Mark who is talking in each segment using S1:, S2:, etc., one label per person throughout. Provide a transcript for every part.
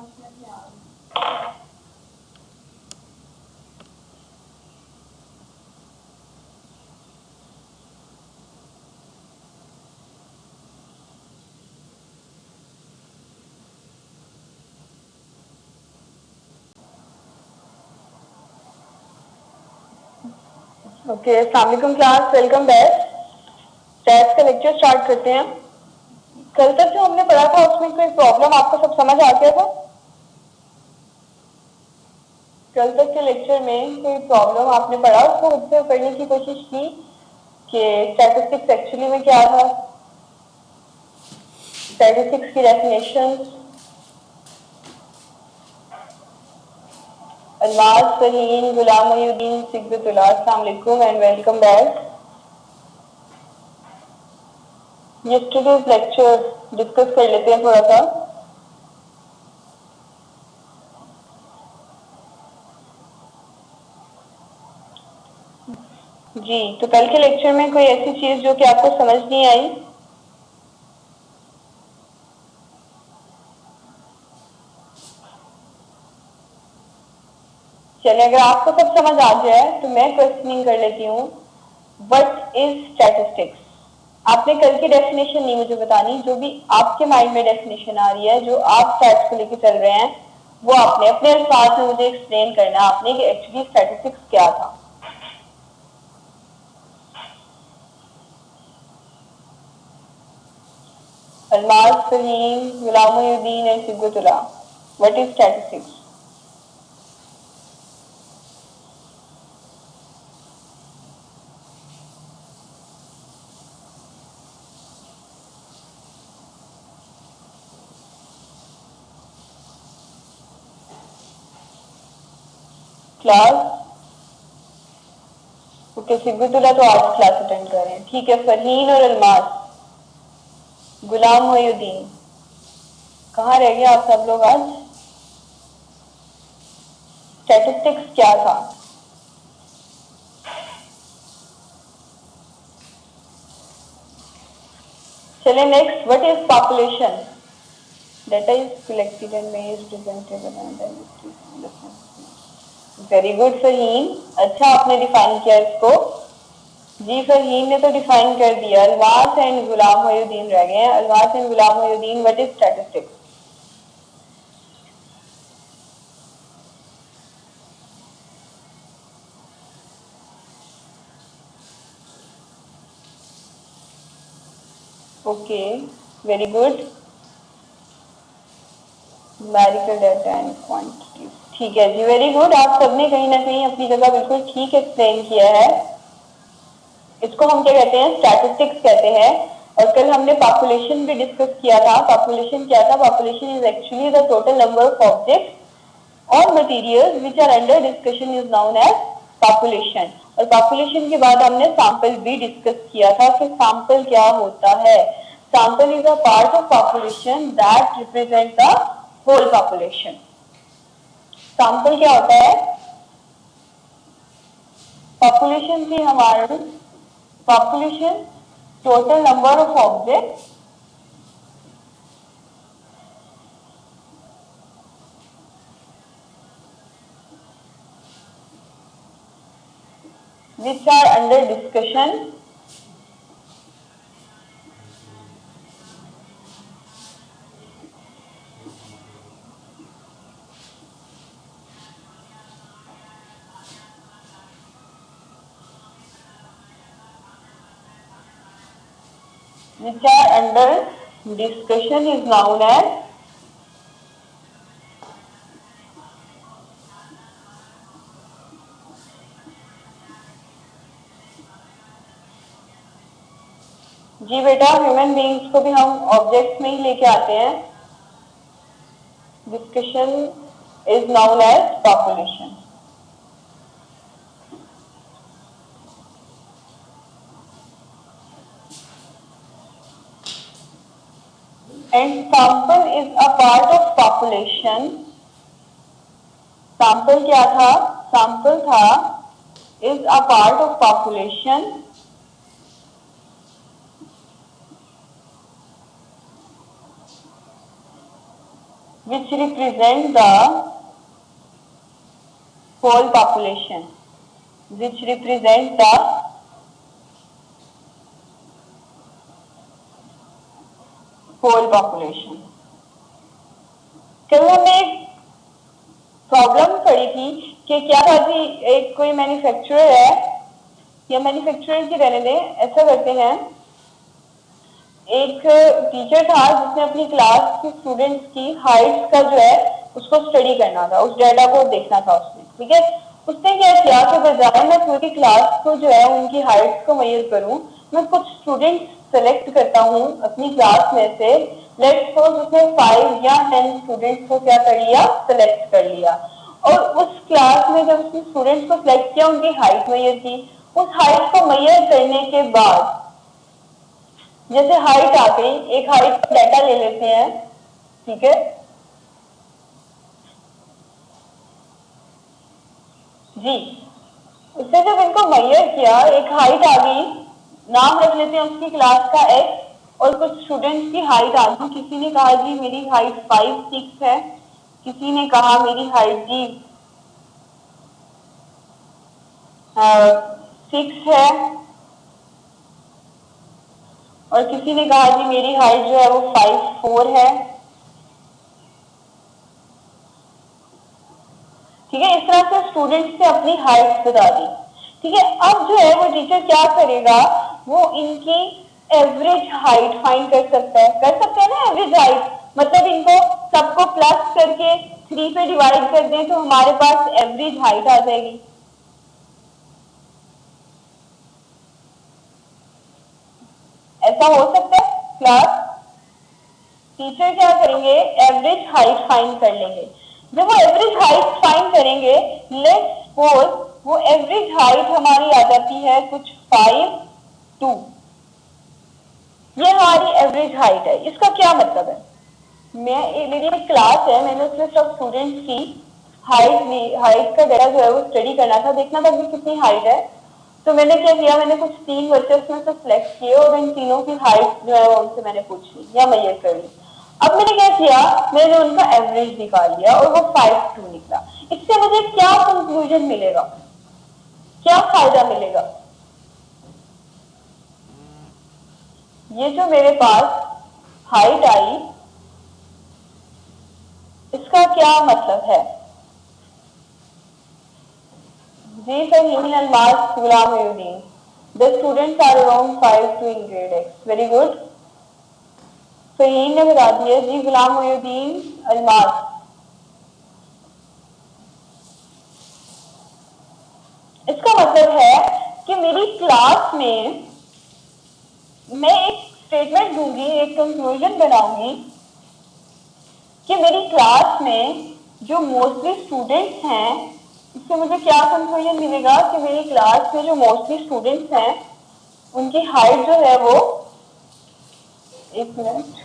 S1: Okay, अस्सलाम वालेकुम class, welcome back. Tax का लेक्चर स्टार्ट करते हैं। कल तक जो हमने पढ़ा था उसमें कोई प्रॉब्लम आपको सब समझ आ गया था? कल तक के लेक्चर में कोई प्रॉब्लम आपने पढ़ा, उसको खुद से पढ़ने की कोशिश की कि स्टैटिस्टिक्स एक्चुअली में क्या था, स्टैटिस्टिक्स की डेफिनेशन। अल्लाह सलीम, गुलाम मोहुद्दीन, सिकबतुल्लाह, अस्सलाम वालेकुम and welcome back. Yesterday's lecture discuss कर लेते हैं थोड़ा सा। जी, तो कल के लेक्चर में कोई ऐसी चीज जो कि आपको समझ नहीं आई? चलिए, अगर आपको सब समझ आ जाए तो मैं क्वेश्चनिंग कर लेती हूँ। What is statistics? आपने कल की डेफिनेशन नहीं मुझे बतानी, जो भी आपके माइंड में डेफिनेशन आ रही है, जो आप स्टैट्स को लेके चल रहे हैं, वो आपने अपने अल्फाज में मुझे एक्सप्लेन करना है आपने कि एक्चुअली स्टैटिस्टिक्स क्या था। Almas Fahim, Ghulam Mohiuddin and Sibghatullah, what is statistics? Class okay, Sibghatullah तो आज क्लास अटेंड कर रहे हैं, ठीक है। फरहीन और अल्माज, गुलाम मोहुद्दीन, कहाँ रह गए आप सब लोग आज? स्टैटिस्टिक्स क्या था? चलिए next, what is population? Data is collected and में is presented and very good Fahim, अच्छा आपने डिफाइन किया इसको। जी, फहीम ने तो डिफाइन कर दिया। अलवास एंड गुलाम मोहुद्दीन रह गए हैं। Almas and Ghulam Mohiuddin, what is statistics? Okay, very good. Numerical data and quantity, ठीक है जी, वेरी गुड। आप सबने कहीं ना कहीं अपनी जगह बिल्कुल ठीक एक्सप्लेन किया है। इसको हम क्या कहते हैं? स्टैटिस्टिक्स कहते हैं। और कल हमने पॉपुलेशन भी डिस्कस किया था। पॉपुलेशन क्या था? Population is actually the total number of objects और materials which are under discussion is known as population. और पॉपुलेशन के बाद हमने सैंपल भी डिस्कस किया था कि सैंपल क्या होता है। Sample is a part of population that represent the whole population. Sample क्या होता है? पॉपुलेशन थी हमारी, population total number of object which are under discussion which are under discussion is known as जी बेटा, ह्यूमन बींग्स को भी हम objects में ही लेके आते हैं। Discussion is known as population. And sample is a part of population. Sample क्या था? सैंपल था is a part of population which represent the whole population, which represent the whole population. कल हमने एक प्रॉब्लम पड़ी थी कि क्या था जी, एक कोई मैन्युफैक्चरर है या मैन्युफैक्चरर की रहने दें, ऐसा करते हैं, एक टीचर था जिसने अपनी क्लास के स्टूडेंट्स की हाइट्स का जो है उसको स्टडी करना था, उस डेटा को देखना था उसने, ठीक है। उसने क्या किया कि बजाय मैं पूरी क्लास को जो है उनकी हाइट्स को मेजर करूं, मैं कुछ स्टूडेंट्स सेलेक्ट करता हूं अपनी क्लास में से। लेट्स सपोज उसने 5 या 10 स्टूडेंट्स को क्या कर लिया, सेलेक्ट कर लिया, और उस क्लास में जब उसने स्टूडेंट्स को सिलेक्ट किया, उनकी हाइट मेजर की, उस हाइट को मेजर करने के बाद जैसे हाइट आ गई, एक हाइट का डाटा ले लेते हैं, ठीक है जी। उससे जब इनको मेजर किया, एक हाइट आ गई, नाम रख लेते हैं उसकी क्लास का एक्स, और कुछ स्टूडेंट्स की हाइट आ गई, किसी ने कहा जी मेरी हाइट 5'6" है, किसी ने कहा मेरी हाइट जी 6 है, और किसी ने कहा जी मेरी हाइट जो है वो 5'4" है, ठीक है। इस तरह से स्टूडेंट्स ने अपनी हाइट बता दी, ठीक है। अब जो है वो टीचर क्या करेगा, वो इनकी एवरेज हाइट फाइंड कर सकता है, कर सकते हैं ना एवरेज हाइट, मतलब इनको सबको प्लस करके 3 पे डिवाइड कर दें तो हमारे पास एवरेज हाइट आ जाएगी। ऐसा हो सकता है क्लास। टीचर क्या करेंगे, एवरेज हाइट फाइंड कर लेंगे। जब वो एवरेज हाइट फाइंड करेंगे, लेट्स सपोज वो एवरेज हाइट हमारी आ जाती है कुछ 5'2", ये हमारी एवरेज हाइट है। इसका क्या मतलब है, मेरी एक क्लास है, मैंने उसमें सब स्टूडेंट्स की हाइट ली, हाइट का डेटा जो है वो स्टडी करना था, देखना था कि कितनी हाइट है। तो मैंने क्या किया, मैंने कुछ 3 बच्चे उसमें से सिलेक्ट किए और इन तीनों की हाइट जो है वो उनसे मैंने पूछ ली या मेजर कर ली। अब मैंने क्या किया, मैंने उनका एवरेज निकाल लिया और वो 5'2" निकला। इससे मुझे क्या कंक्लूजन मिलेगा, क्या फायदा मिलेगा, ये जो मेरे पास हाइट आई, इसका क्या मतलब है जी। फहीम अल्मास गुलाम Mohiuddin, the students are around 5'2" in grade X, very good। Faheem ने बता दिया जी, गुलाम मोहुद्दीन अल्मास। इसका मतलब है कि मेरी क्लास में मैं एक स्टेटमेंट दूंगी, एक कंक्लूजन बनाऊंगी कि मेरी क्लास में जो मोस्टली स्टूडेंट्स हैं, इससे मुझे क्या कंक्लूजन मिलेगा कि मेरी क्लास में जो मोस्टली स्टूडेंट्स हैं उनकी हाइट जो है वो, एक मिनट,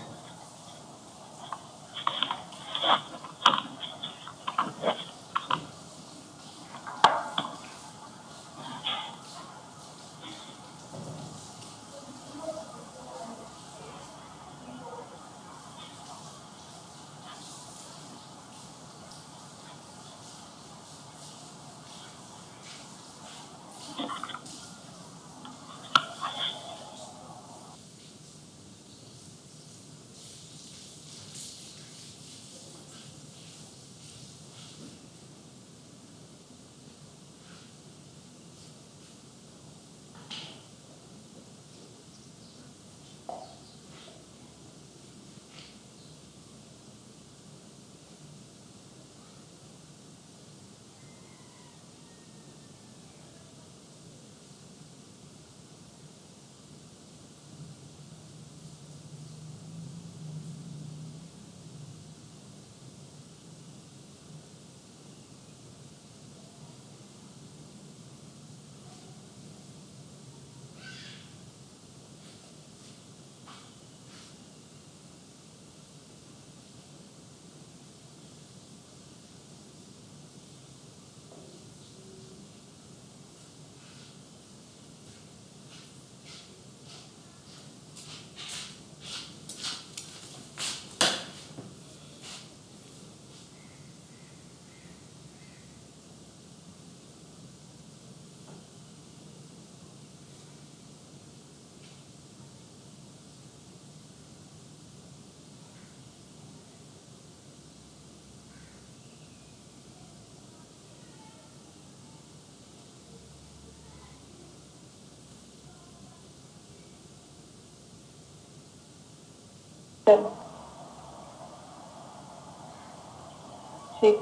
S1: ठीक,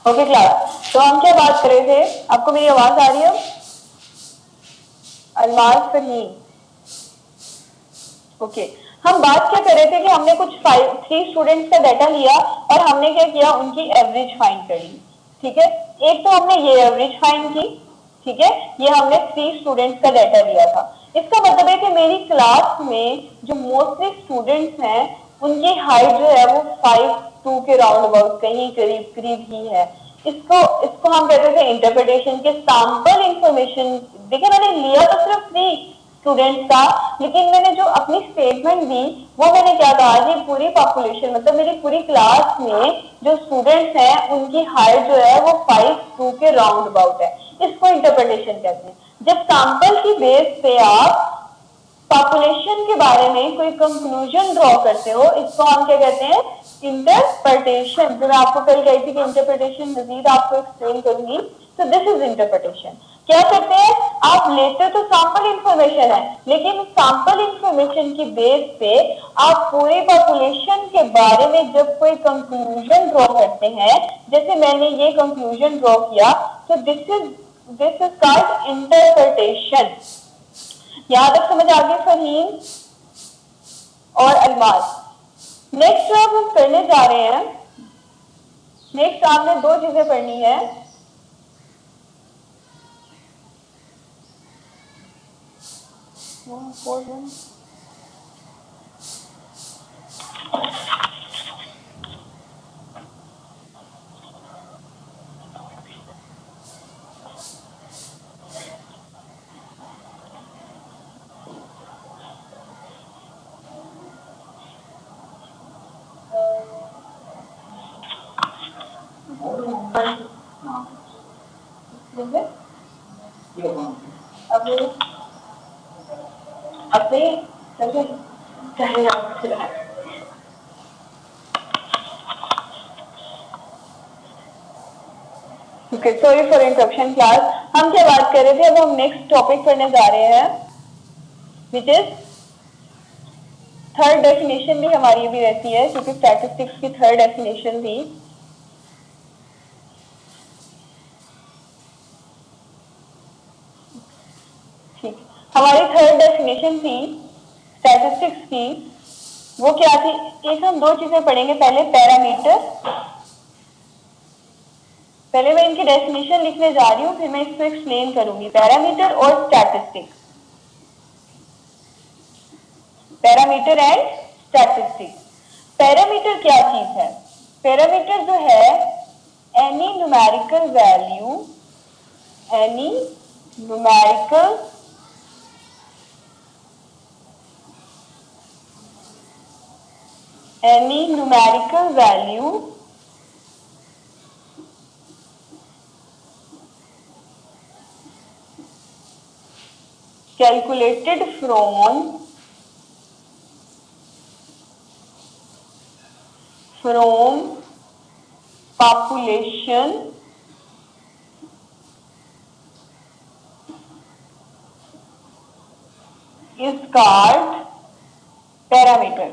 S1: ओके क्लास। तो हम क्या बात कर रहे थे, आपको मेरी आवाज आ रही है? अल्माज फहीम, ओके। हम बात क्या कर रहे थे कि हमने कुछ 3 स्टूडेंट्स का डाटा लिया और हमने क्या किया, उनकी एवरेज फाइंड करी। ठीक है, एक तो हमने ये एवरेज फाइंड की, ठीक है, ये हमने 3 स्टूडेंट्स का डाटा लिया था। इसका मतलब है कि मेरी क्लास में जो मोस्टली स्टूडेंट्स हैं उनकी हाइट जो है वो 5'2" के राउंड अबाउट कहीं करीब करीब ही है। इसको इसको हम कहते थे इंटरप्रिटेशन के सैंपल इंफॉर्मेशन। देखिए, मैंने लिया तो सिर्फ 3 स्टूडेंट्स का, लेकिन मैंने जो अपनी स्टेटमेंट दी वो मैंने क्या कहा कि पूरी पॉपुलेशन मतलब मेरी पूरी क्लास में जो स्टूडेंट्स हैं उनकी हाइट जो है वो 5'2" के राउंड अबाउट है। इसको इंटरप्रिटेशन कहते हैं। जब सैंपल की बेस पे आप पॉपुलेशन के बारे में कोई कंक्लूजन ड्रॉ करते हो, इसको हम क्या कहते हैं, इंटरप्रिटेशन। जो मैं आपको कल कही थी कि इंटरप्रिटेशन मजीद आपको एक्सप्लेन करूंगी। तो दिस इज इंटरप्रिटेशन। क्या करते हैं, आप लेते तो सैंपल इंफॉर्मेशन है, लेकिन सैंपल इंफॉर्मेशन की बेस पे आप पूरी पॉपुलेशन के बारे में जब कोई कंक्लूजन ड्रॉ करते हैं, जैसे मैंने ये कंक्लूजन ड्रॉ किया, तो दिस इज कॉल्ड इंटरप्रिटेशन। यहां तक समझ आ गई फहीम और अल्माज? नेक्स्ट जो हम करने जा रहे हैं, नेक्स्ट आपने 2 चीजें पढ़नी है। Sorry for interruption class. हम क्या बात कर रहे थे, अब हम नेक्स्ट टॉपिक पढ़ने जा रहे हैं, विच इज थर्ड डेफिनेशन भी हमारी भी रहती है, क्योंकि स्टैटिस्टिक्स की थर्ड डेफिनेशन थी। ठीक, हमारी थर्ड डेफिनेशन थी स्टैटिस्टिक्स की, वो क्या थी? एक हम 2 चीजें पढ़ेंगे। पहले पैरामीटर, पहले मैं इनकी डेफिनेशन लिखने जा रही हूँ, फिर मैं इसको एक्सप्लेन करूंगी। पैरामीटर और statistics, parameter and statistics. Parameter क्या चीज है? पैरामीटर जो है any numerical value, any numerical value calculated from population is called parameter.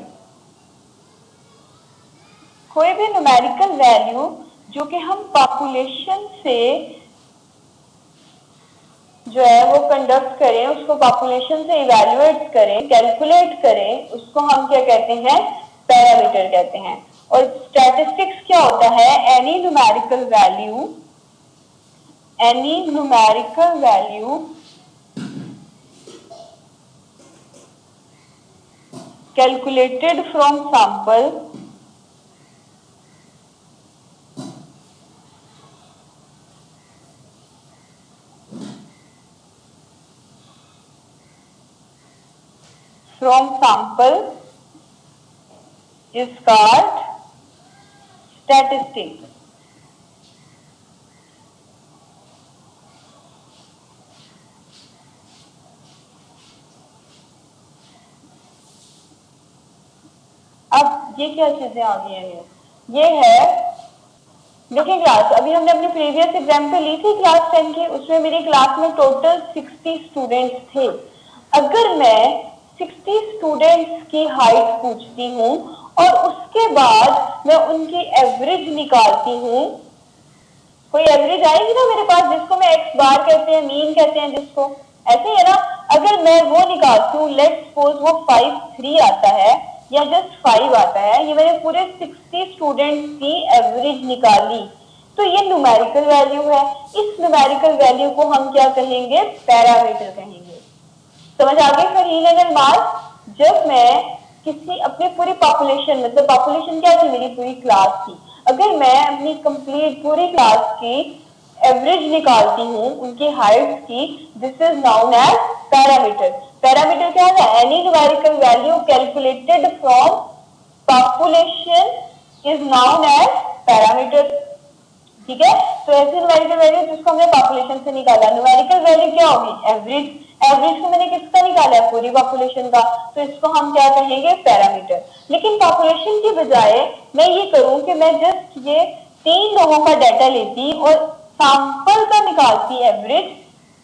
S1: कोई भी न्यूमेरिकल वैल्यू जो कि हम पॉपुलेशन से जो है वो कंडक्ट करें, उसको पॉपुलेशन से इवैल्यूएट करें, कैलकुलेट करें, उसको हम क्या कहते हैं? पैरामीटर कहते हैं। और स्टैटिस्टिक्स क्या होता है? Any numerical value calculated from sample is called statistics। अब ये क्या चीजें आ गई हैं? ये है, देखिए क्लास, अभी हमने अपनी प्रीवियस एग्जाम्पल ली थी क्लास 10 की, उसमें मेरी क्लास में टोटल 60 स्टूडेंट्स थे। अगर मैं 60 स्टूडेंट्स की हाइट पूछती हूँ और उसके बाद मैं उनकी एवरेज निकालती हूँ, कोई एवरेज आएगी ना मेरे पास जिसको मैं एक्स बार कहते हैं, मीन कहते हैं जिसको, ऐसे ही है ना। अगर मैं वो निकालती हूँ, लेट्स सपोज वो 5.3 आता है या जस्ट 5 आता है, ये मैंने पूरे 60 स्टूडेंट्स की एवरेज निकाली, तो ये न्यूमेरिकल वैल्यू है। इस न्यूमेरिकल वैल्यू को हम क्या कहेंगे? पैरामीटर कहेंगे। समझ आ गई फरहीन अगर मार्क? जब मैं किसी अपनी पूरी पॉपुलेशन, मतलब पॉपुलेशन क्या थी? मेरी पूरी क्लास थी। अगर मैं अपनी कंप्लीट पूरी क्लास की एवरेज निकालती हूँ उनकी हाइट की, this is known as parameter. Parameter क्या है? Any numerical value calculated from population is known as parameter. ठीक है, तो ऐसी न्यूमेरिकल वैल्यू जिसको हमने पॉपुलेशन से निकाला, न्यूमेरिकल वैल्यू क्या होगी? एवरेज। एवरेज को मैंने किसका निकाला है? पूरी पॉपुलेशन का, तो इसको हम क्या कहेंगे? पैरामीटर। लेकिन पॉपुलेशन की बजाय मैं ये करूं कि मैं जस्ट ये 3 लोगों का डाटा लेती और सैंपल का निकालती एवरेज,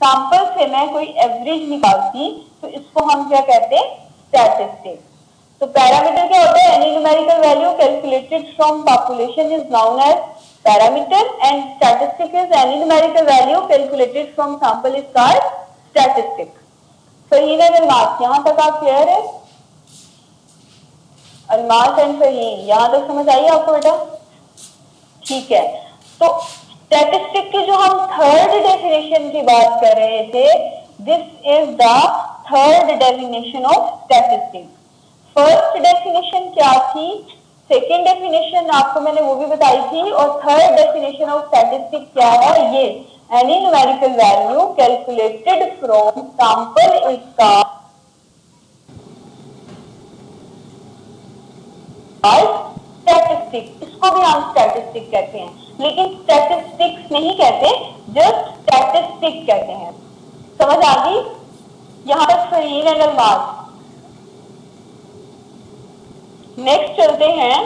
S1: सैंपल से मैं कोई एवरेज निकालती, तो इसको हम क्या कहते हैं? स्टैटिस्टिक। तो पैरामीटर क्या होता है? Any numerical value calculated from population is known as parameter, and statistic is any numerical value calculated from sample is called statistic. Faheen and Almas, यहां तक आप क्लियर है? अलमास एंड फहीन, यहां तक समझ आई आपको बेटा? ठीक है, तो स्टैटिस्टिक की जो हम थर्ड डेफिनेशन की बात कर रहे थे, this is the third definition of statistic. First definition क्या थी? सेकेंड डेफिनेशन आपको मैंने वो भी बताई थी, और थर्ड डेफिनेशन ऑफ स्टैटिस्टिक क्या है? ये any numerical value calculated from sample is called statistic. इसको भी हम स्टैटिस्टिक कहते हैं, लेकिन स्टैटिस्टिक्स नहीं कहते, जस्ट स्टैटिस्टिक कहते हैं। समझ आ गई? यहां तक फरीन एंड अलमास। नेक्स्ट चलते हैं।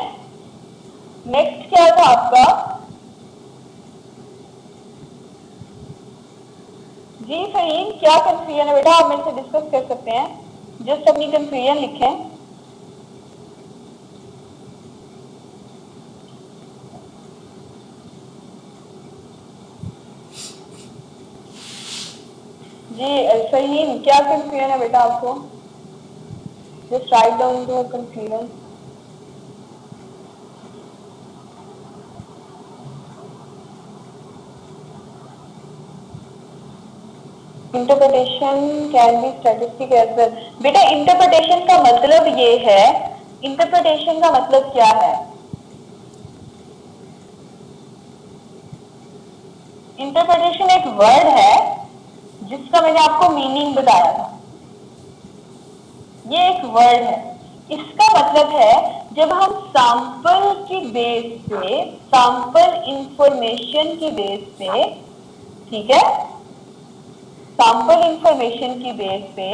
S1: नेक्स्ट क्या था आपका? जी फहीम, क्या कंफ्यूजन है बेटा? आप मेरे से डिस्कस कर सकते हैं, जस्ट अपनी कंफ्यूजन लिखें। जी फहीम, क्या कंफ्यूजन है बेटा आपको? Just write down the confusion. Interpretation can be statistic as well. बेटा इंटरप्रिटेशन का मतलब ये है, इंटरप्रिटेशन का मतलब क्या है? इंटरप्रिटेशन एक वर्ड है जिसका मैंने आपको मीनिंग बताया था। ये एक वर्ड है, इसका मतलब है जब हम सैंपल की बेस पे, सैंपल इंफॉर्मेशन की बेस पे, ठीक है, सैंपल इंफॉर्मेशन की बेस पे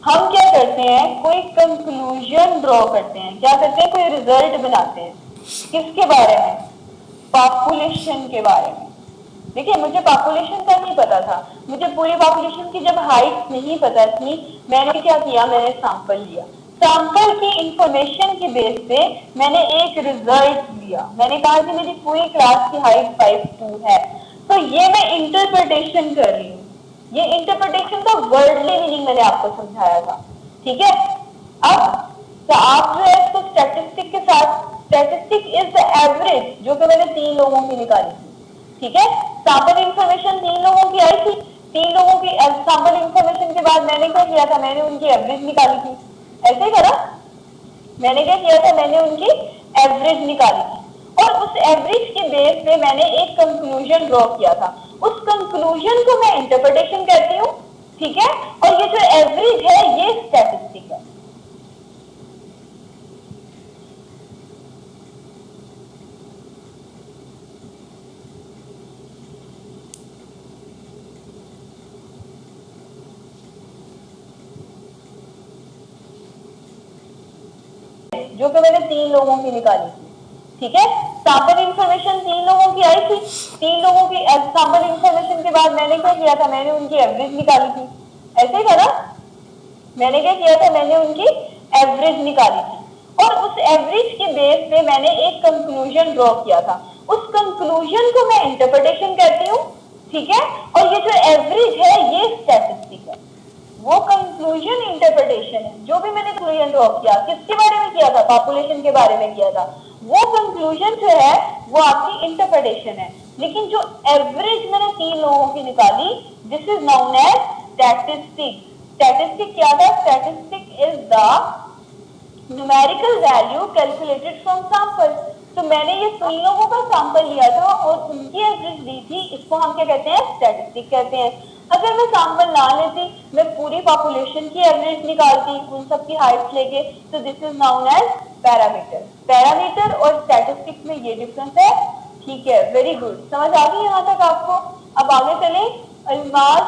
S1: हम क्या करते हैं? कोई कंक्लूजन ड्रॉ करते हैं। क्या करते हैं? कोई रिजल्ट बनाते हैं। किसके बारे में? पॉपुलेशन के बारे में। देखिए, मुझे पॉपुलेशन का नहीं पता था, मुझे पूरी पॉपुलेशन की जब हाइट नहीं पता थी, मैंने क्या किया? मैंने सैंपल लिया, सैंपल की इंफॉर्मेशन की बेस पे मैंने एक रिजल्ट लिया। मैंने कहा कि मेरी पूरी क्लास की हाइट 5'2" है, तो ये मैं इंटरप्रिटेशन कर रही हूँ। ये इंटरप्रिटेशन का वर्डली मीनिंग मैंने आपको समझाया था, ठीक है। अब तो आप जो है इसको स्टैटिस्टिक के साथ, स्टैटिस्टिक इज द एवरेज, जो कि मैंने 3 लोगों की निकाली थी, ठीक है। सैंपल इंफॉर्मेशन 3 लोगों की आई थी, 3 लोगों की सैंपल इंफॉर्मेशन के बाद मैंने क्या किया था? मैंने उनकी एवरेज निकाली थी। ऐसे ही करा, मैंने क्या किया था? मैंने उनकी एवरेज निकाली थी, और उस एवरेज के बेस पे मैंने एक कंक्लूजन ड्रॉ किया था। उस कंक्लूजन को मैं इंटरप्रिटेशन कहती हूँ, ठीक है। और ये जो एवरेज है ये स्टैटिस्टिक है। जो कि मैंने 3 लोगों की निकाली थी, ठीक है। सैंपल इंफॉर्मेशन 3 लोगों की आई थी, 3 लोगों की सैंपल इंफॉर्मेशन के बाद मैंने क्या किया था? मैंने उनकी एवरेज निकाली थी। ऐसे ही था ना? मैंने क्या किया था, मैंने उनकी एवरेज निकाली थी और उस एवरेज के बेस पे मैंने एक कंक्लूजन ड्रॉ किया था। उस कंक्लूजन को मैं इंटरप्रिटेशन कहती हूँ, ठीक है। और ये जो एवरेज है ये स्टैटिस्टिक है। वो कंक्लूजन इंटरप्रिटेशन है। जो भी मैंने कंक्लूजन ड्रॉ किया किसके बारे में किया था, पॉपुलेशन के बारे में किया था। वो कंक्लूजन जो है वो आपकी इंटरप्रिटेशन है। लेकिन जो एवरेज मैंने 3 लोगों की निकाली, this is known as statistic. Statistic क्या था, statistic is the numerical value calculated from sample. तो मैंने ये 3 लोगों का सैंपल लिया था और उनकी एवरेज दी थी, इसको हम क्या कहते हैं, स्टैटिस्टिक कहते हैं। अगर मैं सैंपल ना लेती, मैं पूरी पॉपुलेशन की एवरेज निकालती उन सबकी हाइट लेके, तो this is known as parameter. Parameter और स्टैटिस्टिक में ये डिफरेंस है, ठीक है। वेरी गुड, समझ आ गई यहाँ तक आपको। अब आगे चले, अल्माज,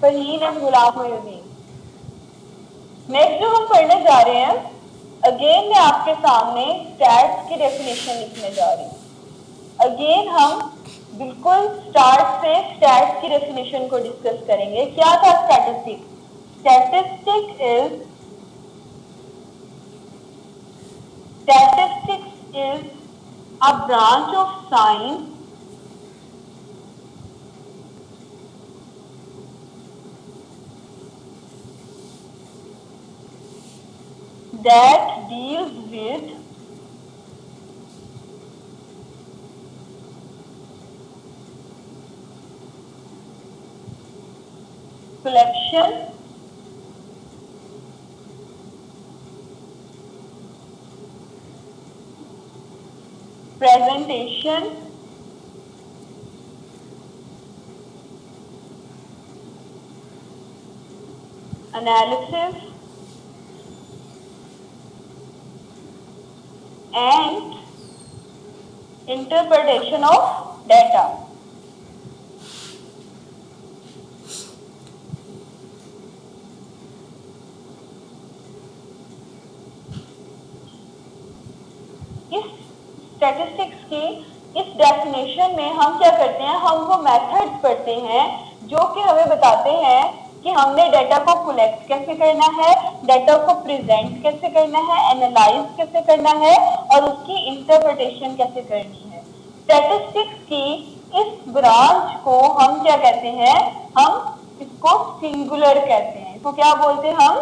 S1: फरहीन एंड गुलाम मोइनुद्दीन। नेक्स्ट जो हम पढ़ने जा रहे हैं, अगेन मैं आपके सामने स्टैट्स की डेफिनेशन लिखने जा रही हूँ। अगेन हम बिल्कुल स्टार्ट से स्टैट्स की डेफिनेशन को डिस्कस करेंगे। क्या था statistic? Statistics is a branch of science that deals with collection, presentation, analysis and interpretation of data। इस स्टैटिस्टिक्स की इस डेफिनेशन में हम क्या करते हैं, हम वो मेथड्स पढ़ते हैं जो कि हमें बताते हैं कि हमने डाटा को कलेक्ट कैसे करना है, डाटा को प्रेजेंट कैसे करना है, एनालाइज कैसे करना है और उसकी इंटरप्रिटेशन कैसे करनी है। स्टैटिस्टिक्स की इस ब्रांच को हम क्या कहते हैं, हम इसको सिंगुलर कहते हैं। इसको क्या बोलते हैं हम,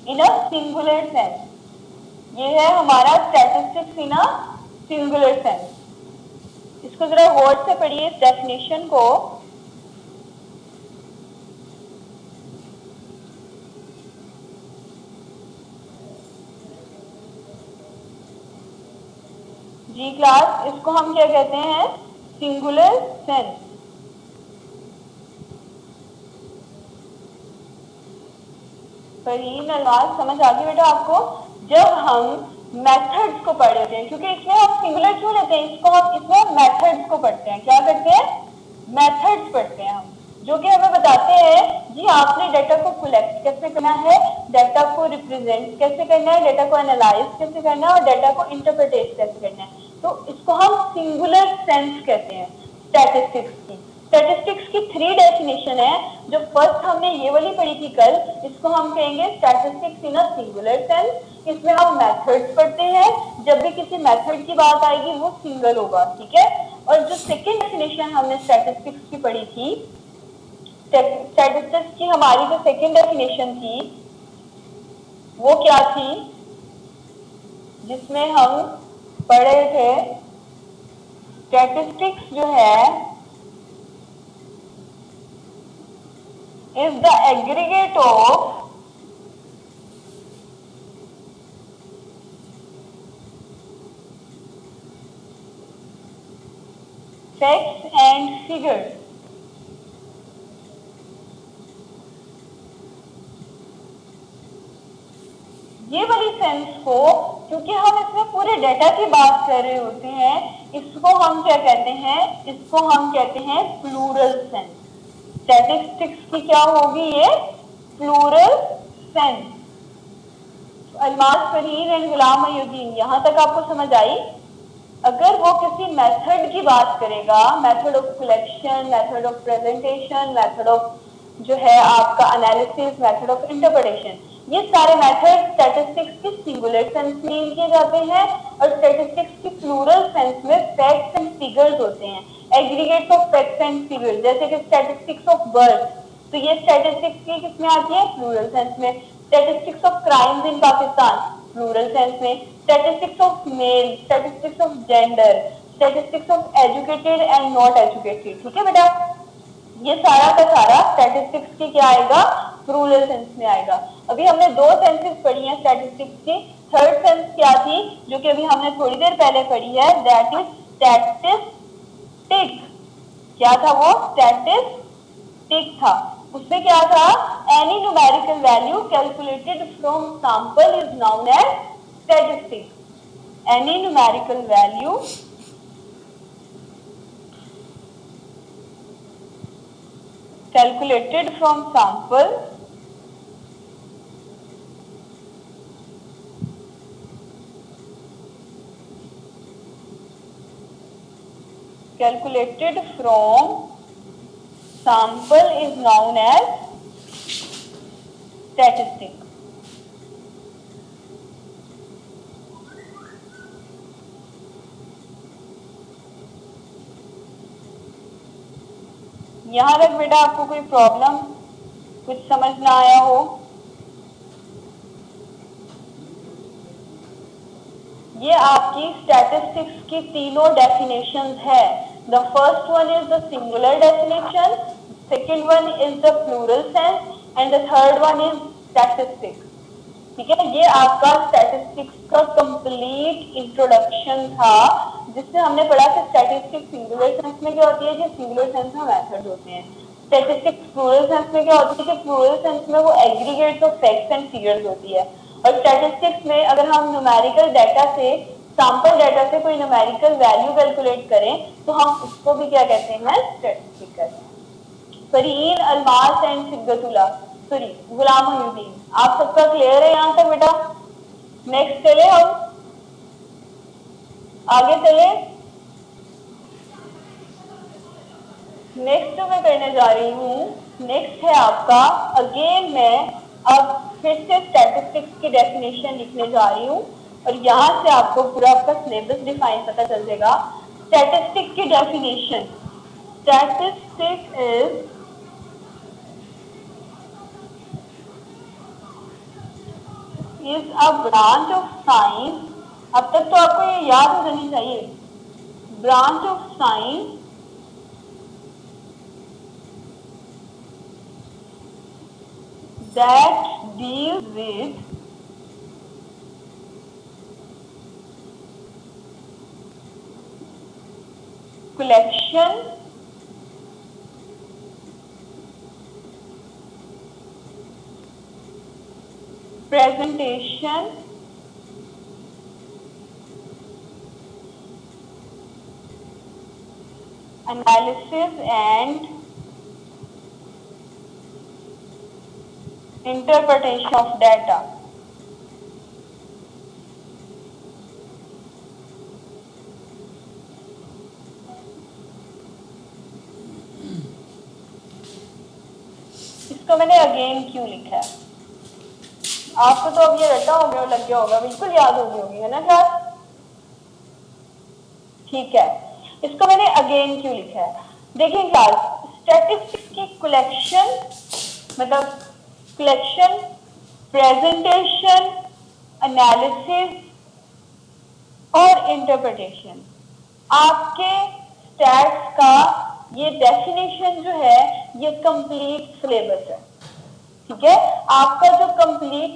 S1: इन अ सिंगुलर सेंस। ये है हमारा statistics in a singular sense. इसको जरा गौर से पढ़िए इस डेफिनेशन को। जी क्लास, इसको हम क्या कहते हैं, सिंगुलर सेंस। फरहीन, अलवाज, समझ आ गई बेटा आपको? जब हम मेथड्स को पढ़ लेते हैं, क्योंकि इसमें हम सिंगुलर क्यों लेते हैं, इसको हम इसमें मेथड्स को पढ़ते हैं। क्या करते हैं, मेथड्स पढ़ते हैं हम, जो कि हमें बताते हैं जी आपने डाटा को कलेक्ट कैसे करना है, डाटा को रिप्रेजेंट कैसे करना है, डाटा को एनालाइज कैसे करना है और डाटा को इंटरप्रेट कैसे करना है। तो इसको हम सिंगुलर सेंस कहते हैं स्टैटिस्टिक्स की। स्टैटिस्टिक्स की 3 डेफिनेशन है। जो फर्स्ट हमने ये वाली पढ़ी थी कल, इसको हम कहेंगे statistics in a singular sense. इसमें हम मेथड्स पढ़ते हैं, जब भी किसी मेथड की बात आएगी वो सिंगल होगा, ठीक है। और जो सेकेंड डेफिनेशन हमने स्टैटिस्टिक्स की पढ़ी थी, स्टैटिस्टिक्स की हमारी जो सेकेंड डेफिनेशन थी वो क्या थी, जिसमें हम पढ़ रहे थे, स्टैटिस्टिक्स जो है is the aggregate of facts and figures। ये वाली सेंस को, क्योंकि हम इसमें पूरे डेटा की बात कर रहे होते हैं, इसको हम क्या कहते हैं, इसको हम कहते हैं प्लूरल सेंस। स्टैटिस्टिक्स की क्या होगी, ये plural sense. Almas, Farheen and Ghulam Moinuddin, यहां तक आपको समझ आई? अगर वो किसी मेथड की बात करेगा, method of collection, method of presentation, method of जो है आपका एनालिसिस, मेथड ऑफ इंटरप्रिटेशन, ये सारे मेथड स्टैटिस्टिक्स के सिंगुलर सेंस में यूज किए जाते हैं और स्टैटिस्टिक्स की प्लूरल सेंस में फैक्ट्स एंड फिगर्स होते हैं, aggregates of facts and figures, जैसे कि स्टैटिस्टिक्स ऑफ बर्थ, तो ये स्टैटिस्टिक्स की किसमें आती है, प्लूरल सेंस में। Statistics of crimes in Pakistan, plural sense में। Statistics of male, statistics of gender, statistics of educated and not educated, ठीक है बेटा, ये सारा का सारा स्टैटिस्टिक्स की क्या आएगा, प्लूरल सेंस में आएगा। अभी हमने दो सेंसेस पढ़ी हैं स्टैटिस्टिक्स की, थर्ड सेंस क्या थी जो कि अभी हमने थोड़ी देर पहले पढ़ी है, दैट इज स्टैटिस्टिक। क्या था वो, स्टैटिस्टिक था। उसमें क्या था, any numerical value calculated from sample is known as statistic. Any numerical value calculated from sample is known as statistic. यहां तक बेटा आपको कोई प्रॉब्लम, कुछ समझ ना आया हो? ये आपकी स्टैटिस्टिक्स की तीनों डेफिनेशंस है। The first one is the singular definition, second one is the plural sense and the third one is statistics. ठीक है, ये आपका स्टैटिस्टिक्स का कंप्लीट इंट्रोडक्शन था, जिससे हमने पढ़ा कि स्टैटिस्टिक्स सिंगुलर सेंस में क्या होती है, जो सिंगुलर सेंस में मेथड होते हैं। स्टैटिस्टिक्स प्लूरल सेंस में क्या होती है कि प्लूरल सेंस में वो aggregates of facts and figures होती है। और स्टैटिस्टिक्स में अगर हम न्यूमेरिकल डाटा से, सैंपल डाटा से कोई न्यूमेरिकल वैल्यू कैलकुलेट करें तो हम उसको भी क्या कहते हैं, स्टैटिस्टिक कहते हैं। फरीन, अलमास एंड सिद्दतुल्लाह, सॉरी गुलाम मोहिउद्दीन, आप सबका क्लियर है यहाँ तक बेटा? नेक्स्ट चले, हम आगे चले। नेक्स्ट जो मैं करने जा रही हूँ, नेक्स्ट है आपका, अगेन मैं अब फिर से स्टैटिस्टिक्स की डेफिनेशन लिखने जा रही हूँ और यहाँ से आपको पूरा आपका सिलेबस डिफाइन पता चल जाएगा। स्टैटिस्टिक की definition, statistic is a branch of science, अब तक तो आपको ये याद हो जानी चाहिए, branch of science that deals with collection, presentation, analysis and interpretation of data। इसको मैंने अगेन क्यों लिखा है, आपको तो अब ये रटा हो गया, लग गया होगा, बिल्कुल याद हो गई होगी, है ना क्लास? ठीक है, इसको मैंने अगेन क्यों लिखा है, देखिए क्लास, स्टैटिस्टिक्स की कलेक्शन, मतलब कलेक्शन, प्रेजेंटेशन, एनालिसिस और इंटरप्रिटेशन, आपके स्टैट्स का ये डेफिनेशन जो है ये कंप्लीट सिलेबस है। ठीक है, आपका जो कंप्लीट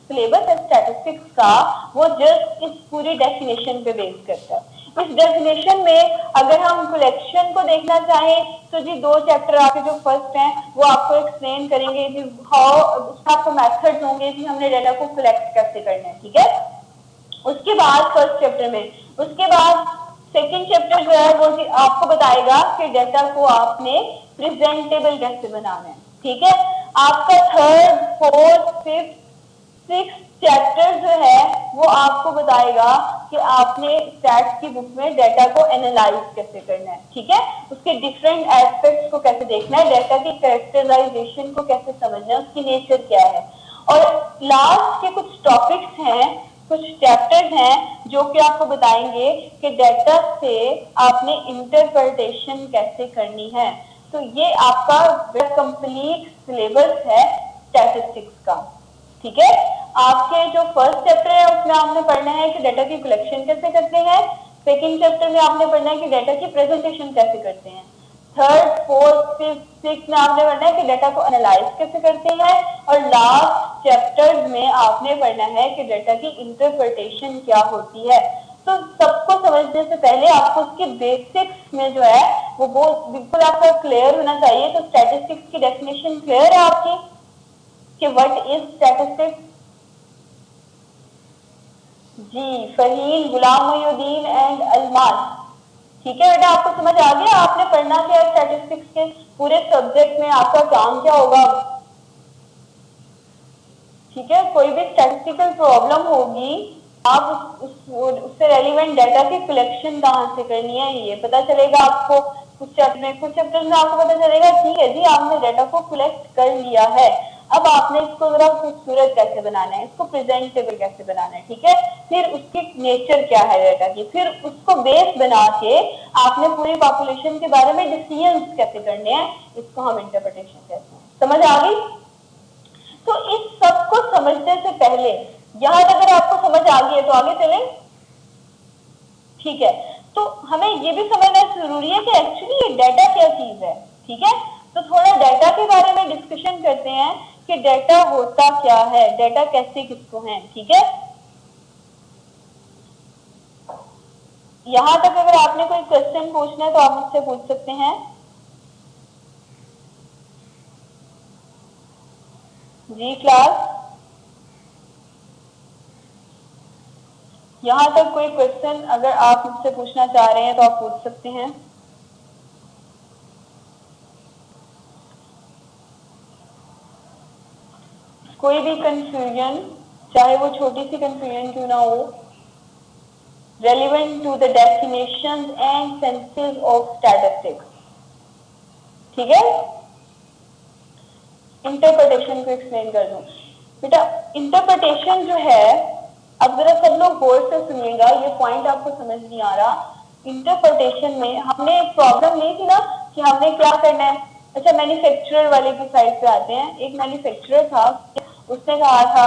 S1: सिलेबस है स्टैटिस्टिक्स का, वो जस्ट इस पूरी डेफिनेशन पे बेस करता है। इस डेफिनेशन में अगर हम कलेक्शन को देखना चाहें तो जी दो चैप्टर आपके जो फर्स्ट हैं वो आपको एक्सप्लेन करेंगे जी हाउ, उसका आपको मेथड्स होंगे जी हमने डाटा को कलेक्ट कैसे करना है। ठीक है, उसके बाद फर्स्ट चैप्टर में, उसके बाद सेकंड चैप्टर जो है वो आपको बताएगा कि डाटा को आपने प्रेजेंटेबल कैसे बनाना है। ठीक है, आपका third, fourth, fifth, six chapter जो है वो आपको बताएगा कि आपने स्टैट्स की बुक में डाटा को एनालाइज कैसे करना है। ठीक है, उसके डिफरेंट एस्पेक्ट्स को कैसे देखना है, डाटा की कैरेक्टराइजेशन को कैसे समझना है, उसकी नेचर क्या है। और लास्ट के कुछ टॉपिक्स हैं, कुछ चैप्टर्स हैं जो कि आपको बताएंगे कि डेटा से आपने इंटरप्रिटेशन कैसे करनी है। तो ये आपका कंप्लीट सिलेबस है स्टैटिस्टिक्स का। ठीक है, आपके जो फर्स्ट चैप्टर है उसमें आपने पढ़ना है कि डेटा की कलेक्शन कैसे करते हैं, सेकंड चैप्टर में आपने पढ़ना है कि डेटा की प्रेजेंटेशन कैसे करते हैं, थर्ड फोर्थ फिफ्थ सिक्स में आपने पढ़ना है कि डेटा को एनालाइज कैसे करते हैं, और लास्ट चैप्टर्स में आपने पढ़ना है कि डेटा की इंटरप्रिटेशन क्या होती है। तो सबको समझने से पहले आपको उसकी बेसिक्स में जो है वो बिल्कुल आपका क्लियर होना चाहिए। तो स्टैटिस्टिक्स की डेफिनेशन क्लियर है आपकी कि व्हाट इज स्टैटिस्टिक्स? जी, फहीम, गुलाम मोइनुद्दीन एंड अलमास। ठीक है बेटा, आपको समझ आ गया आपने पढ़ना क्या है स्टैटिस्टिक्स के पूरे सब्जेक्ट में, आपका काम क्या होगा। ठीक है, कोई भी स्टैटिस्टिकल प्रॉब्लम होगी आप उससे रेलिवेंट डाटा की कलेक्शन कहाँ से करनी है ये पता चलेगा आपको। कुछ चैप्टर में आपको पता चलेगा ठीक है जी आपने डाटा को कलेक्ट कर लिया है, अब आपने इसको जरा खूबसूरत कैसे बनाना है, इसको प्रेजेंटेबल कैसे बनाना है। ठीक है, फिर उसकी नेचर क्या है डाटा की, फिर उसको बेस बना के आपने पूरी पॉपुलेशन के बारे में डिसीजंस कैसे करने हैं, इसको हम इंटरप्रिटेशन कहते हैं। समझ आ गई? तो इस सब को समझने से पहले यहां अगर आपको समझ आ गई है तो आगे चलें। ठीक है, तो हमें ये भी समझना जरूरी है कि एक्चुअली ये डाटा क्या चीज है। ठीक है, तो थोड़ा डाटा के बारे में डिस्कशन करते हैं कि डाटा होता क्या है, डाटा कैसे किसको है। ठीक है, यहां तक अगर आपने कोई क्वेश्चन पूछना है तो आप मुझसे पूछ सकते हैं। जी क्लास, यहां तक कोई क्वेश्चन अगर आप मुझसे पूछना चाह रहे हैं तो आप पूछ सकते हैं। कोई भी कंफ्यूजन, चाहे वो छोटी सी कंफ्यूजन क्यों ना हो, relevant to the definitions and senses of statistics। ठीक है, इंटरप्रिटेशन को एक्सप्लेन कर दूं बेटा। इंटरप्रिटेशन जो है, अब जरा सब लोग गौर से सुनिएगा, ये पॉइंट आपको समझ नहीं आ रहा। इंटरप्रिटेशन में हमने एक प्रॉब्लम ली थी ना कि हमने क्या करना है। अच्छा, मैन्युफैक्चरर वाले की साइड पे आते हैं। एक मैन्युफैक्चरर था, उसने कहा था,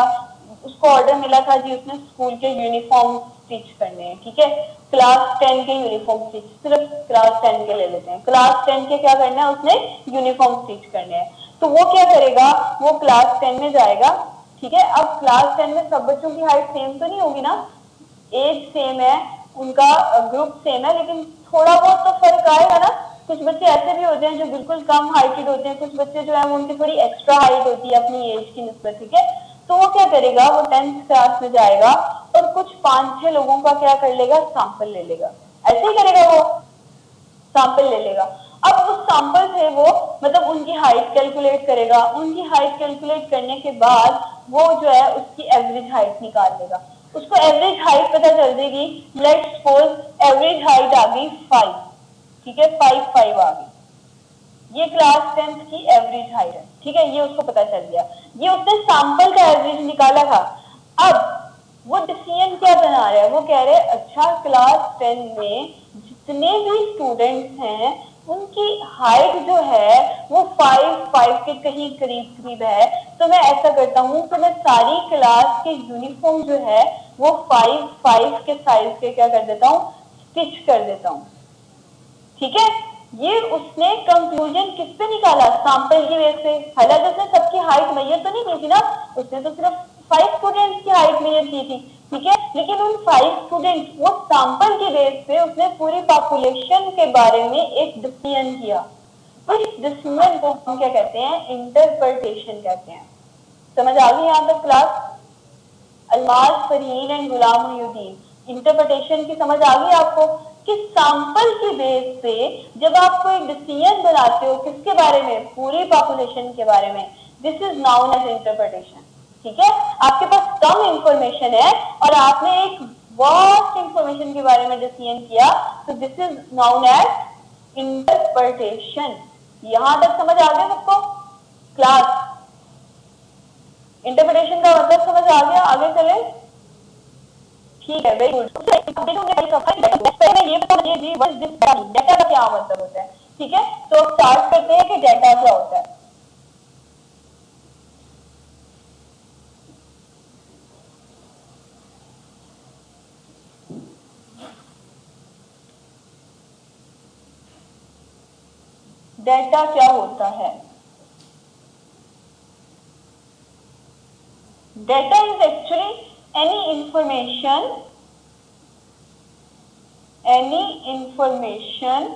S1: उसको ऑर्डर मिला था जी, उसने स्कूल के यूनिफॉर्म स्टिच करने हैं। ठीक है, क्लास 10 के यूनिफॉर्म स्टिच, सिर्फ क्लास 10 के ले लेते हैं, क्लास 10 के क्या करना है उसने, यूनिफॉर्म स्टिच करने हैं। तो वो क्या करेगा, वो क्लास 10 में जाएगा। ठीक है, अब क्लास 10 में सब बच्चों की हाइट सेम तो नहीं होगी ना, एज सेम है, उनका ग्रुप सेम है, लेकिन थोड़ा बहुत तो फर्क आएगा ना। कुछ बच्चे ऐसे भी होते हैं जो बिल्कुल कम हाइटेड होते हैं, कुछ बच्चे जो है उनकी थोड़ी एक्स्ट्रा हाइट होती है अपनी एज की निस्बत। ठीक है, तो वो क्या करेगा, वो 10th क्लास में जाएगा और कुछ 5-6 लोगों का क्या कर लेगा, सैंपल ले लेगा। ऐसे ही करेगा वो, सैंपल ले लेगा। अब उस सैंपल से वो मतलब उनकी हाइट कैलकुलेट करेगा, उनकी हाइट कैलकुलेट करने के बाद वो जो है उसकी एवरेज हाइट निकाल लेगा। उसको एवरेज हाइट पता चल जाएगी, लेट्स सपोज एवरेज हाइट आ गई 5। ठीक है, 5 आ गई, ये क्लास 10th की एवरेज हाइट है। ठीक है, ये उसको पता चल गया, ये उसने सैंपल का एवरेज निकाला था। अब वो डिसीजन क्या बना रहा है, वो कह रहे हैं अच्छा क्लास 10 में जितने भी स्टूडेंट्स हैं उनकी हाइट जो है वो 5 के कहीं करीब करीब है, तो मैं ऐसा करता हूँ कि मैं सारी क्लास के यूनिफॉर्म जो है वो 5 के साइज के क्या कर देता हूँ, स्टिच कर देता हूँ। ठीक है, ये उसने कंक्लूजन किस पे निकाला, सैंपल की बेस पे। हालांकि उसने सबकी हाइट मेजर तो नहीं की थी ना, उसने तो सिर्फ 5 स्टूडेंट्स की हाइट मेजर की थी। ठीक है, लेकिन उन 5 स्टूडेंट्स, वो सैंपल की बेस पे उसने पूरी पॉपुलेशन के बारे में एक डिसीजन किया। इस डिसीजन को हम क्या कहते हैं, इंटरप्रिटेशन कहते हैं। समझ आ गई यहाँ तक class? Almaz, Farheen and Ghulam Moinuddin, interpretation की समझ आ गई आपको कि सैंपल की बेस पे जब आप कोई डिसीजन बनाते हो किसके बारे में, पूरी पॉपुलेशन के बारे में, this is known as interpretation. ठीक है, आपके पास कम इंफॉर्मेशन है और आपने एक वास्ट इंफॉर्मेशन के बारे में डिसीजन किया, तो this is known as interpretation. यहां तक समझ आ गया सबको क्लास? इंटरप्रिटेशन का मतलब समझ आ गया? आगे चले, ठीक है, वेरी गुड। ये बताइए जी, डेटा का क्या मतलब होता है? ठीक है, तो स्टार्ट करते हैं कि डेटा क्या होता है। डेटा क्या होता है? Data is actually any information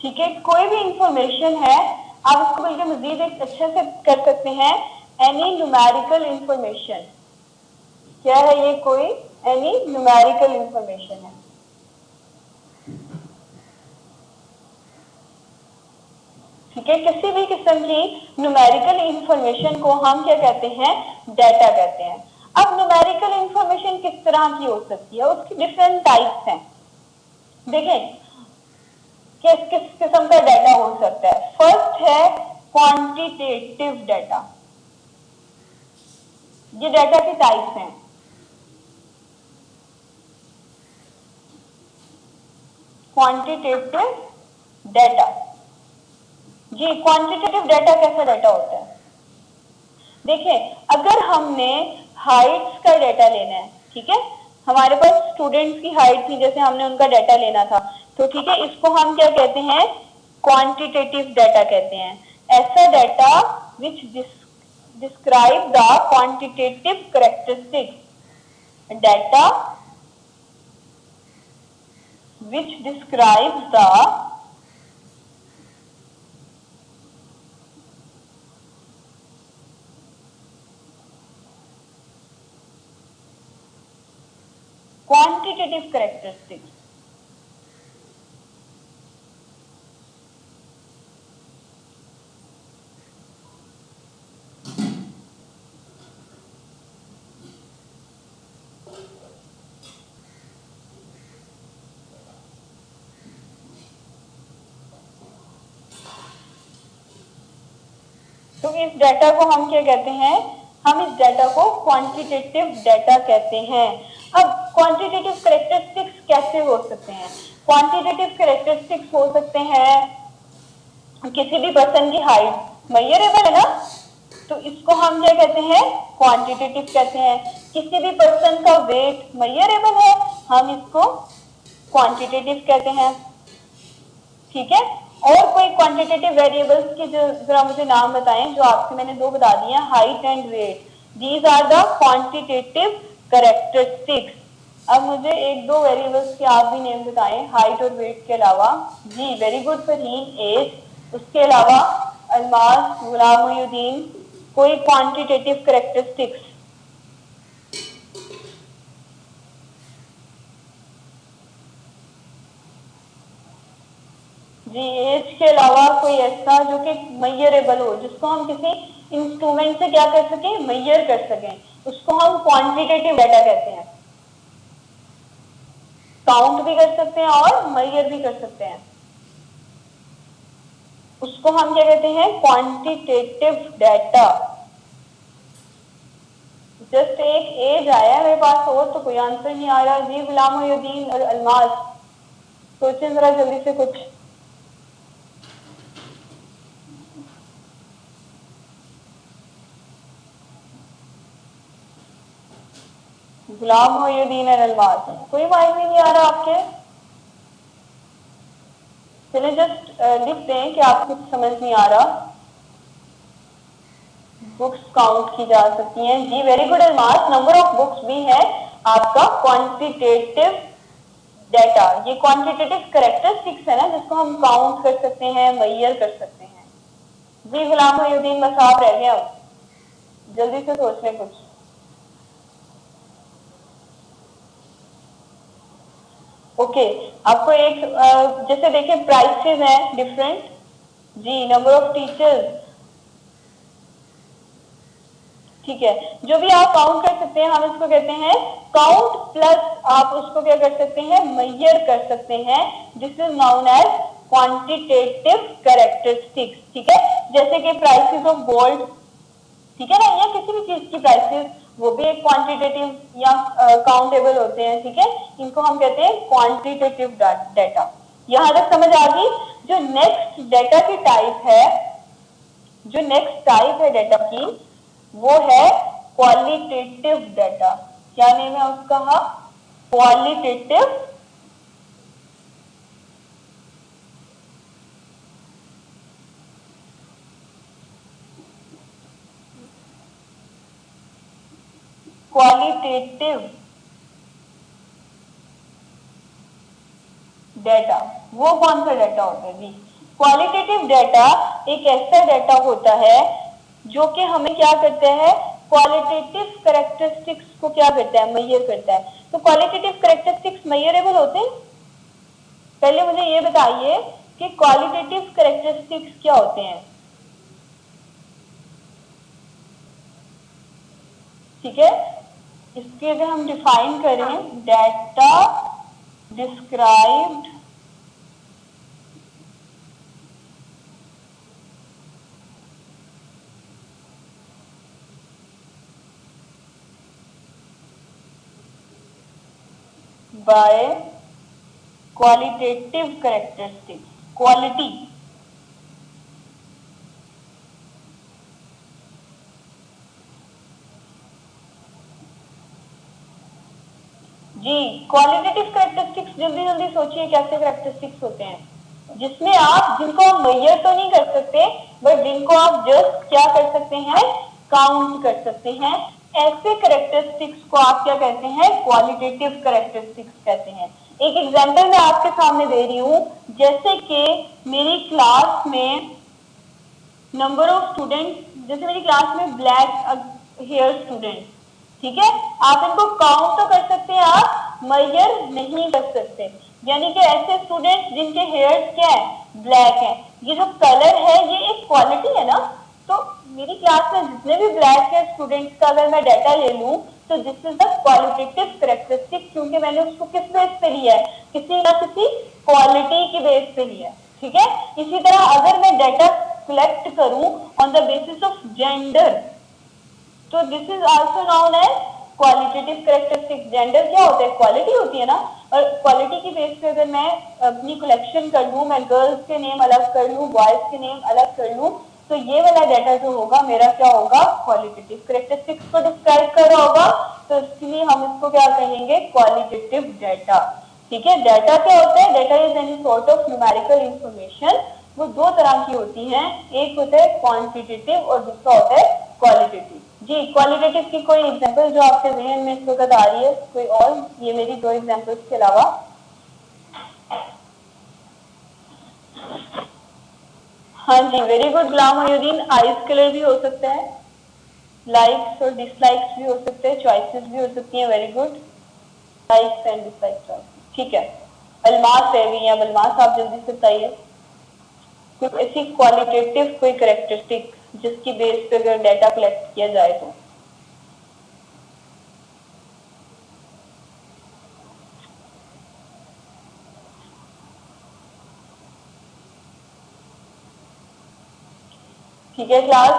S1: ठीक है, कोई भी इंफॉर्मेशन है, आप इसको बल्कि मजीद एक अच्छे से कर सकते हैं, एनी न्यूमेरिकल इंफॉर्मेशन। क्या है ये? कोई एनी न्यूमेरिकल इंफॉर्मेशन है। ठीक है, किसी भी किस्म की न्यूमेरिकल इंफॉर्मेशन को हम क्या कहते हैं? डेटा कहते हैं। अब न्यूमेरिकल इंफॉर्मेशन किस तरह की हो सकती है? उसकी डिफरेंट टाइप्स हैं। देखें किस किस किस्म का डेटा हो सकता है। फर्स्ट है क्वांटिटेटिव डेटा। ये डेटा की टाइप्स हैं। क्वांटिटेटिव डेटा, जी क्वांटिटेटिव डेटा कैसा डेटा होता है? देखिए, अगर हमने हाइट्स का डेटा लेना है, ठीक है, हमारे पास स्टूडेंट्स की हाइट थी, जैसे हमने उनका डेटा लेना था, तो ठीक है, इसको हम क्या कहते हैं? क्वांटिटेटिव डेटा कहते हैं। ऐसा data which describe the quantitative characteristics, data which describes the quantitative characteristics। तो इस डेटा को हम क्या कहते हैं? हम इस डेटा को क्वांटिटेटिव डेटा कहते हैं। अब क्वांटिटेटिव कैरेक्टरिस्टिक्स कैसे हो सकते हैं? क्वांटिटेटिव कैरेक्टरिस्टिक्स हो सकते हैं, किसी भी पर्सन की हाइट मेजरेबल है ना, तो इसको हम क्या कहते हैं? क्वांटिटेटिव कहते हैं। किसी भी पर्सन का वेट मेजरेबल है, हम इसको क्वांटिटेटिव कहते हैं। ठीक है, और कोई क्वांटिटेटिव वेरिएबल्स के जो जरा मुझे नाम बताएं, जो आपसे मैंने दो बता दिए, height and weight, these are the quantitative characteristics. अब मुझे एक दो वेरिएबल्स के आप भी नेम बताएं हाइट और वेट के अलावा। जी वेरी गुड फरहीन, एज, उसके अलावा अल्मास, गुलाम मोहिउद्दीन, कोई क्वांटिटेटिव कैरेक्टरिस्टिक्स? जी एज के अलावा कोई ऐसा जो कि मेजरेबल हो, जिसको हम किसी इंस्ट्रूमेंट से क्या कर सकें? मेजर कर सकें, उसको हम क्वांटिटेटिव डेटा कहते हैं। काउंट भी कर सकते हैं और मेजर भी कर सकते हैं, उसको हम क्या कहते हैं? Quantitative data. जस्ट एक एज आया है मेरे पास, और तो कोई आंसर नहीं आ रहा। जी गुलाम मोहिउद्दीन और अल्मास, सोचें जरा जल्दी से कुछ। गुलाम मोहिउद्दीन और अल्मास, कोई माइंड नहीं आ रहा आपके? चलिए जस्ट लिख दें कि आपको कुछ समझ नहीं आ रहा। बुक्स काउंट की जा सकती हैं, जी very good Almas, number of books भी है आपका क्वांटिटेटिव डेटा। ये क्वांटिटेटिव कैरेक्टरिस्टिक्स है ना, जिसको हम काउंट कर सकते हैं, मेजर कर सकते हैं। जी गुलाम मोहिउद्दीन, बस आप रह गए, अब जल्दी से सोच लें कुछ। ओके आपको एक जैसे देखिए प्राइसेस हैं डिफरेंट जी, नंबर ऑफ टीचर्स, ठीक है, जो भी आप काउंट कर सकते हैं हम इसको कहते हैं काउंट प्लस आप उसको क्या कर सकते हैं मेजर कर सकते हैं, this is known as quantitative characteristics, ठीक है, जैसे कि प्राइसेस ऑफ गोल्ड, ठीक है ना, या किसी भी चीज की प्राइसेस वो भी एक क्वांटिटेटिव या काउंटेबल होते हैं, ठीक है, इनको हम कहते हैं क्वांटिटेटिव डाटा। यहां तक समझ आ गई। जो नेक्स्ट डाटा की टाइप है, जो नेक्स्ट टाइप है डाटा की वो है क्वालिटेटिव डाटा। क्या नेम है उसका? Qualitative qualitative data. वो कौन सा डाटा होता है जी? क्वालिटेटिव डाटा एक ऐसा डाटा होता है जो कि हमें क्या करता है, क्वालिटेटिव कैरेक्टरिस्टिक्स को क्या करता है, मेजर करता है। तो क्वालिटेटिव कैरेक्टरिस्टिक्स मेजरेबल होते हैं? पहले मुझे ये बताइए कि क्वालिटेटिव कैरेक्टरिस्टिक्स क्या होते हैं। ठीक है, इसके अगर हम डिफाइन करें, data described by qualitative characteristics, quality जी, क्वालिटेटिव कैरेक्टरिस्टिक्स जल्दी जल्दी सोचिए कैसे कैरेक्टरिस्टिक्स होते हैं जिसमें आप, जिनको आप मेजर तो नहीं कर सकते बट जिनको आप जस्ट क्या कर सकते हैं, काउंट कर सकते हैं। ऐसे कैरेक्टरिस्टिक्स को आप क्या कहते हैं, क्वालिटेटिव कैरेक्टरिस्टिक्स कहते हैं। एक एग्जांपल मैं आपके सामने दे रही हूं, जैसे कि मेरी क्लास में नंबर ऑफ स्टूडेंट, जैसे मेरी क्लास में ब्लैक हेयर स्टूडेंट, ठीक है, आप इनको काउंट तो कर सकते हैं, आप मेजर नहीं कर सकते। यानी कि ऐसे स्टूडेंट्स जिनके हेयर्स क्या है, ब्लैक है, ये जो कलर है ये एक क्वालिटी है ना। तो मेरी क्लास में जितने भी ब्लैक हेयर स्टूडेंट्स का अगर मैं डाटा ले लूं तो this is the qualitative characteristic, क्योंकि मैंने उसको किस बेस पे लिया है, किसी ना किसी क्वालिटी की बेस पे लिया है, ठीक है। इसी तरह अगर मैं डाटा कलेक्ट करूं on the basis of gender, तो this is also known as qualitative characteristic. Gender क्या होता है, क्वालिटी होती है ना, और क्वालिटी की बेस पे अगर मैं अपनी कलेक्शन कर लूं, मैं गर्ल्स के नेम अलग कर लूं, बॉयज के नेम अलग कर लूं, तो ये वाला डाटा जो होगा मेरा क्या होगा, क्वालिटेटिव कैरेक्टरिस्टिक्स को डिस्क्राइब कर रहा होगा, तो इसलिए हम इसको क्या कहेंगे, क्वालिटेटिव डाटा। ठीक है, डाटा क्या होता है, data is any sort of numerical information. वो दो तरह की होती हैं, एक होता है क्वांटिटेटिव और दूसरा होता है क्वालिटेटिव। जी, क्वालिटेटिव की कोई एग्जांपल जो आपके जहन में इस वक्त आ रही है, कोई और, ये मेरी दो एग्जांपल्स के अलावा? हाँ जी, वेरी गुड गुलाम मोहिउद्दीन। आइस कलर भी हो सकता है, लाइक्स और डिसलाइक्स भी हो सकते हैं, चॉइसेस भी हो सकती हैं, very good, likes and dislikes, ठीक है। अलमास रह गई हैं, अलमास आप जल्दी से बताइए कोई ऐसी क्वालिटेटिव कोई कैरेक्टरिस्टिक जिसकी बेस पे अगर डाटा कलेक्ट किया जाए तो। ठीक है क्लास,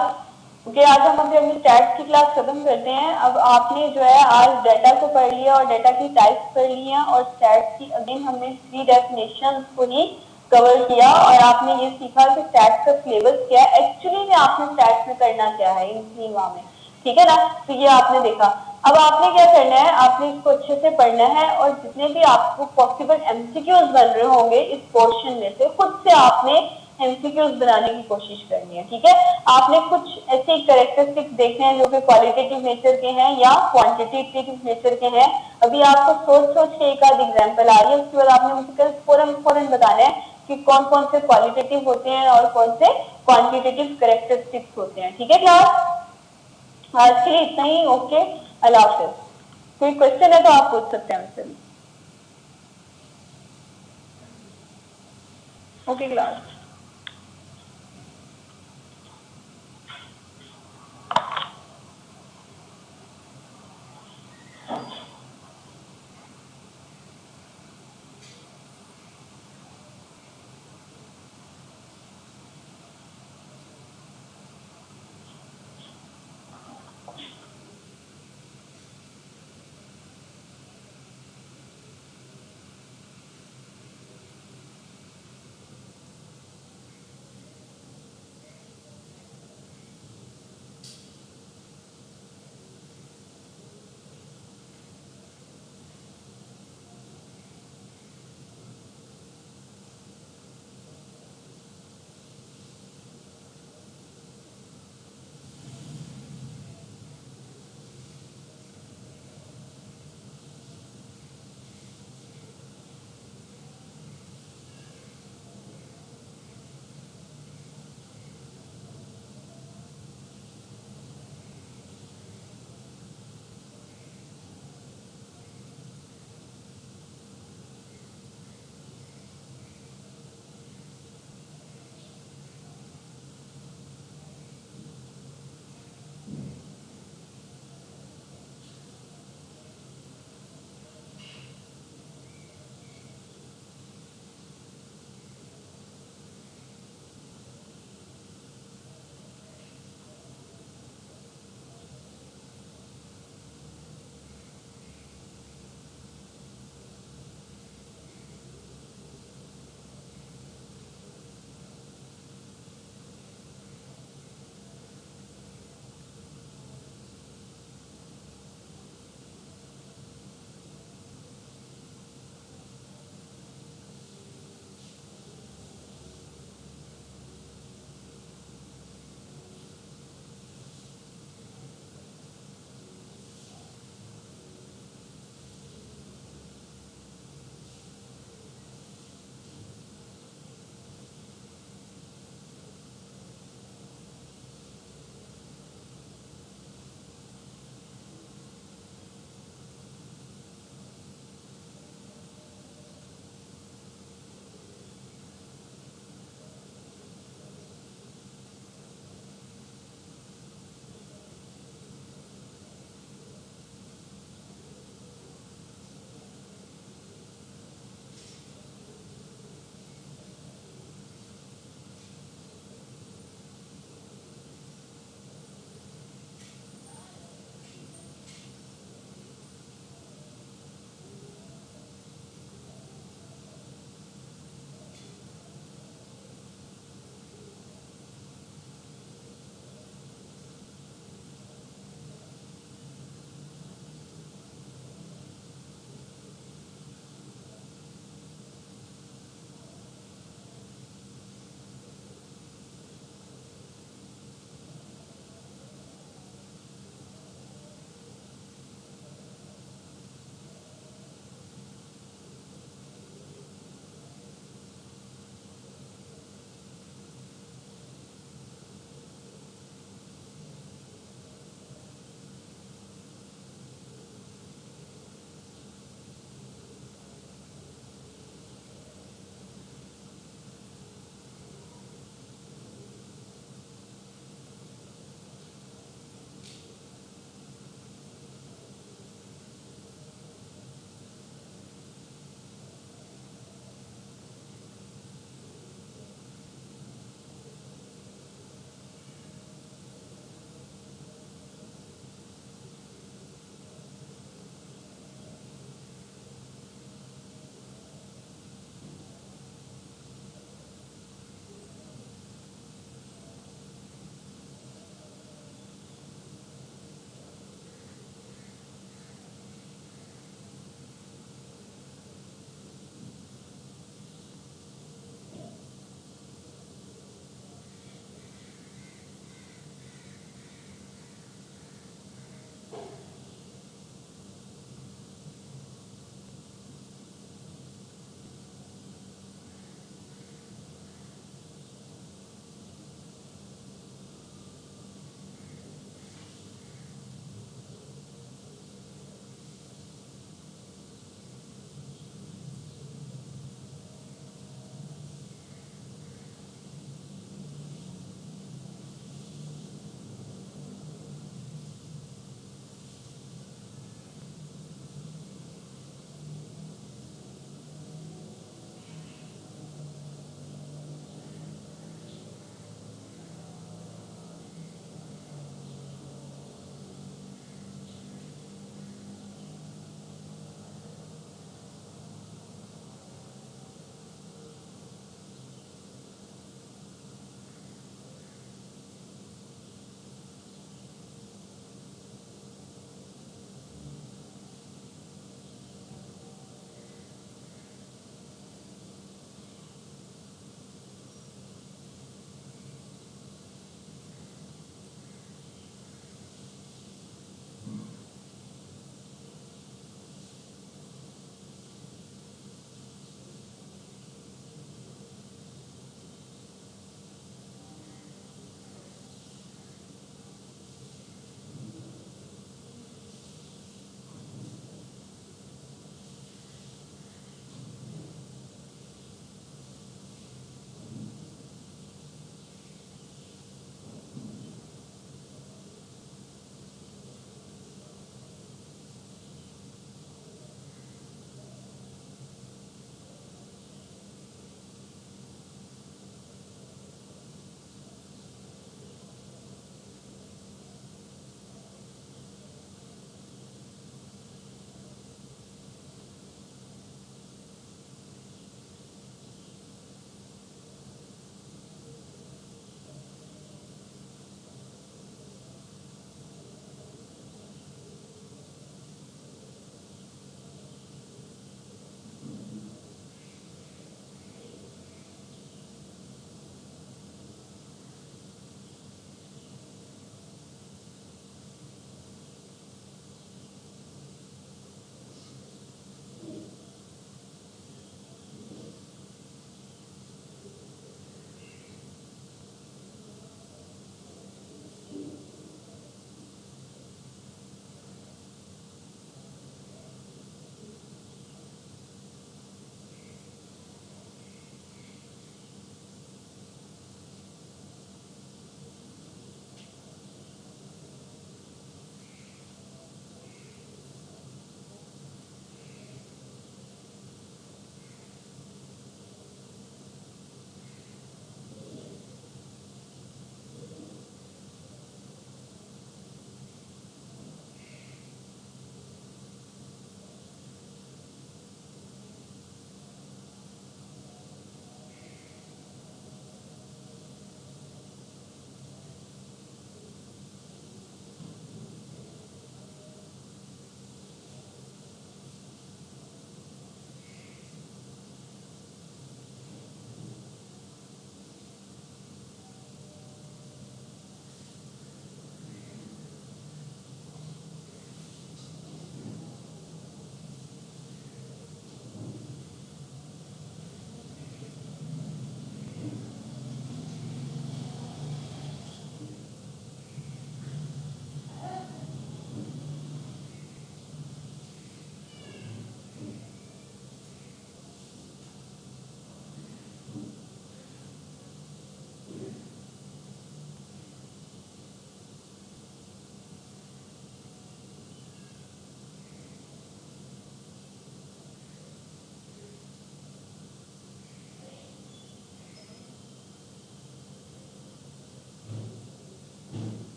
S1: ओके, आज हम अपनी स्टैट्स की क्लास खत्म करते हैं। अब आपने जो है आज डाटा को पढ़ लिया और डाटा की टाइप्स पढ़ ली हैं, और स्टैट्स की अगेन हमने 3 डेफिनेशंस को ही कवर किया, और आपने ये सीखा कि स्टैट्स का सिलेबस क्या है, एक्चुअली में आपने स्टैट्स में करना क्या है इन 3 माह में, ठीक है ना। तो ये आपने देखा। अब आपने क्या करना है, आपने इसको अच्छे से पढ़ना है, और जितने भी आपको पॉसिबल एमसीक्यूज बन रहे होंगे इस पोर्शन में से, खुद से आपने एमसीक्यूज बनाने की कोशिश करनी है, ठीक है। आपने कुछ ऐसे कैरेक्टरिस्टिक्स देखने हैं जो कि क्वालिटेटिव नेचर के हैं या क्वांटिटेटिव नेचर के हैं। अभी आपको सोच सोच के एक आध एग्जांपल आ रही है, उसके बाद आपने मुझे कल फौरन फौरन बताना है कि कौन कौन से क्वालिटेटिव होते हैं और कौन से क्वांटिटेटिव कैरेक्टरिस्टिक्स होते हैं, ठीक है क्लास। आज के लिए इतना ही, ओके, अल्लाह हाफिज। कोई क्वेश्चन है तो आप पूछ सकते हैं मुझसे। Okay class.